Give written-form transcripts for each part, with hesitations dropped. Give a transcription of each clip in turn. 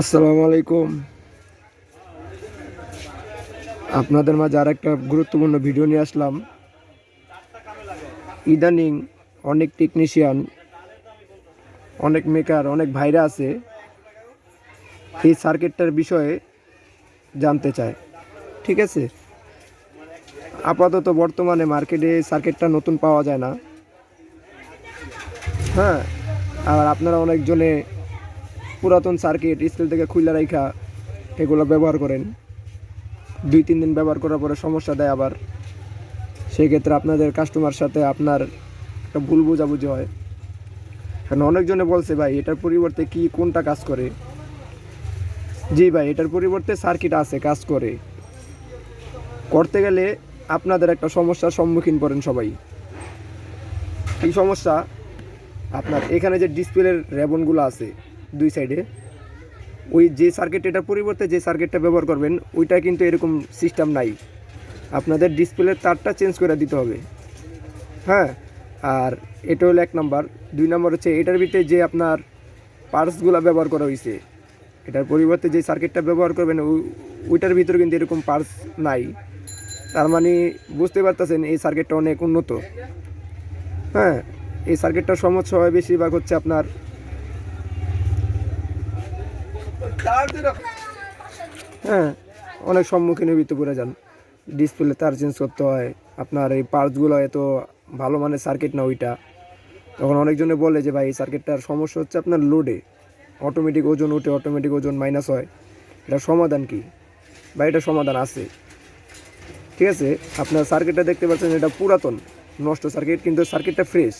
আসসালামু আলাইকুম। আপনাদের মাঝে আর একটা গুরুত্বপূর্ণ ভিডিও নিয়ে আসলাম। ইদানিং অনেক টেকনিশিয়ান, অনেক মেকার, অনেক ভাইরা আছে এই সার্কিটটার বিষয়ে জানতে চায়। ঠিক আছে, আপাতত বর্তমানে মার্কেটে সার্কিটটা নতুন পাওয়া যায় না। হ্যাঁ, আর আপনারা অনেকজনে পুরাতন সার্কিট স্কুল থেকে খুলে রাইখা এগুলো ব্যবহার করেন। 2-3 দিন ব্যবহার করার পরে সমস্যা দেয় আবার। সেই ক্ষেত্রে আপনাদের কাস্টমার সাথে আপনার একটা ভুল বোঝাবুঝি হয়। কারণ অনেকজনে বলছে ভাই এটার পরিবর্তে কি কোনটা কাজ করে। জি ভাই, এটার পরিবর্তে সার্কিট আছে, কাজ করে। করতে গেলে আপনাদের একটা সমস্যার সম্মুখীন করেন সবাই। এই সমস্যা আপনার এখানে যে ডিসপ্লের রেবনগুলো আছে দুই সাইডে, ওই যে সার্কিট, এটার পরিবর্তে যে সার্কিটটা ব্যবহার করবেন ওইটা কিন্তু এরকম সিস্টেম নাই। আপনাদের ডিসপ্লের তারটা চেঞ্জ করে দিতে হবে। হ্যাঁ, আর এটা হলো 1 নাম্বার। 2 নাম্বার হচ্ছে এটার ভিতরে যে আপনার পার্টসগুলো ব্যবহার করা হয়েছে, এটার পরিবর্তে যে সার্কিটটা ব্যবহার করবেন ওইটার ভিতরে কিন্তু এরকম পার্টস নাই। তার মানে বুঝতে পারতেছেন এই সার্কিটটা অনেক উন্নত। হ্যাঁ, এই সার্কিটটার সমস্যা হয় বেশিরভাগ হচ্ছে আপনার অনেক সম্মুখীনের ভিতরে পড়ে যান। ডিসপ্লে তার চেঞ্জ করতে হয়, আপনার এই পার্টসগুলো এত ভালো মানের সার্কিট না ওইটা। তখন অনেকজনে বলে যে ভাই এই সার্কিটটার সমস্যা হচ্ছে আপনার লোডে, অটোমেটিক ওজন উঠে, অটোমেটিক ওজন মাইনাস হয়। এটা সমাধান কি? বা এটা সমাধান আছে। ঠিক আছে, আপনার সার্কিটটা দেখতে পাচ্ছেন এটা পুরাতন নষ্ট সার্কিট, কিন্তু সার্কিটটা ফ্রেশ,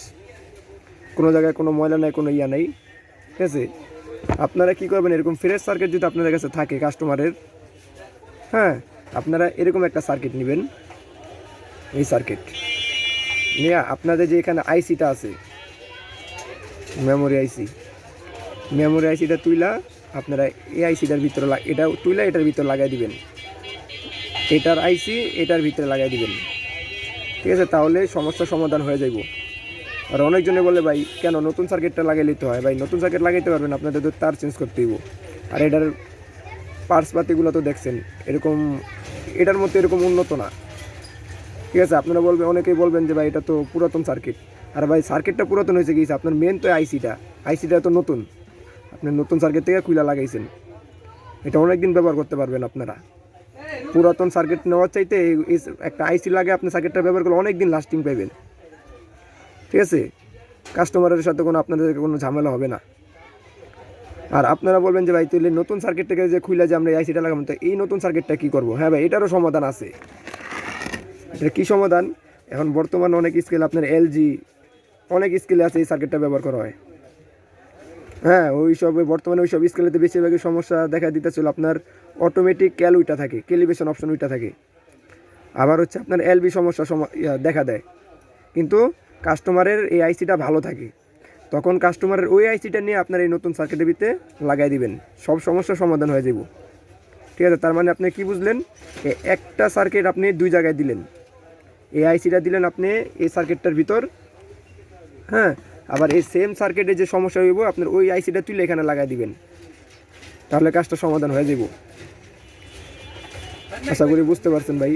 কোনো জায়গায় কোনো ময়লা নেই, কোনো ইয়া নেই। ঠিক আছে, আপনারা কী করবেন, এরকম ফ্রেশ সার্কিট যদি আপনাদের কাছে থাকে কাস্টমারের, হ্যাঁ, আপনারা এরকম একটা সার্কিট নেবেন। এই সার্কিট নিয়ে আপনাদের যে এখানে আইসিটা আছে, মেমোরি আইসিটা তুইলা আপনারা এই আইসিটার ভিতরে এটা তুইলা এটার ভিতরে লাগাই দিবেন। এটার আইসি এটার ভিতরে লাগাই দিবেন। ঠিক আছে, তাহলে সমস্যার সমাধান হয়ে যাইব। আর অনেকজনে বলে ভাই কেন নতুন সার্কিটটা লাগাই নিতে হয়। ভাই নতুন সার্কিট লাগাইতে পারবেন, আপনাদের তো তার চেঞ্জ করতে হইব। আর এটার পার্টসপাতিগুলো তো দেখছেন, এরকম এটার মধ্যে এরকম উন্নত না। ঠিক আছে, আপনারা বলবেন, অনেকেই বলবেন যে ভাই এটা তো পুরাতন সার্কিট। আর ভাই সার্কিটটা পুরাতন হয়েছে গিয়েছে, আপনার মেন তো আইসিটা তো নতুন। আপনি নতুন সার্কিট থেকে খুলে লাগাইছেন, এটা অনেক দিন ব্যবহার করতে পারবেন আপনারা। পুরাতন সার্কিট নেওয়ার চাইতে একটা আইসি লাগে আপনি সার্কিটটা ব্যবহার করলে অনেক দিন লাস্টিং পাইবেন। ঠিক আছে, কাস্টমারের সাথে আপনাদের কোনো ঝামেলা হবে না। আর আপনারা বলবেন যে ভাই তুই নতুন সার্কিটটাকে যে খুলে যে আমরা এই আইসিটা লাগাবো, তো এই নতুন সার্কিটটা কী করবো? হ্যাঁ ভাই, এটারও সমাধান আছে। এটা কী সমাধান? এখন বর্তমানে অনেক স্কেল, আপনার এলজি অনেক স্কেলে আছে এই সার্কিটটা ব্যবহার করা হয়। হ্যাঁ, বর্তমানে ওই সব স্কেলেতে বেশিরভাগই সমস্যা দেখা দিতেছিল আপনার অটোমেটিক ওইটা থাকে, ক্যালিব্রেশন অপশন ওইটা থাকে। আবার হচ্ছে আপনার এলবি সমস্যা দেখা দেয়, কিন্তু কাস্টমারের এই আইসিটা ভালো থাকে। তখন কাস্টমারের ওই আইসিটা নিয়ে আপনার এই নতুন সার্কিটের ভিতরে লাগাই দিবেন, সব সমস্যার সমাধান হয়ে যাব। ঠিক আছে, তার মানে আপনি কি বুঝলেন? একটা সার্কিট আপনি 2 জায়গায় দিলেন, এই আইসিটা দিলেন আপনি এই সার্কিটটার ভিতর। হ্যাঁ, আবার এই সেম সার্কিটে যে সমস্যা হইব আপনার ওই আইসিটা তুলে এখানে লাগাই দিবেন, তাহলে কাজটা সমাধান হয়ে যাব। আশা করি বুঝতে পারছেন ভাই।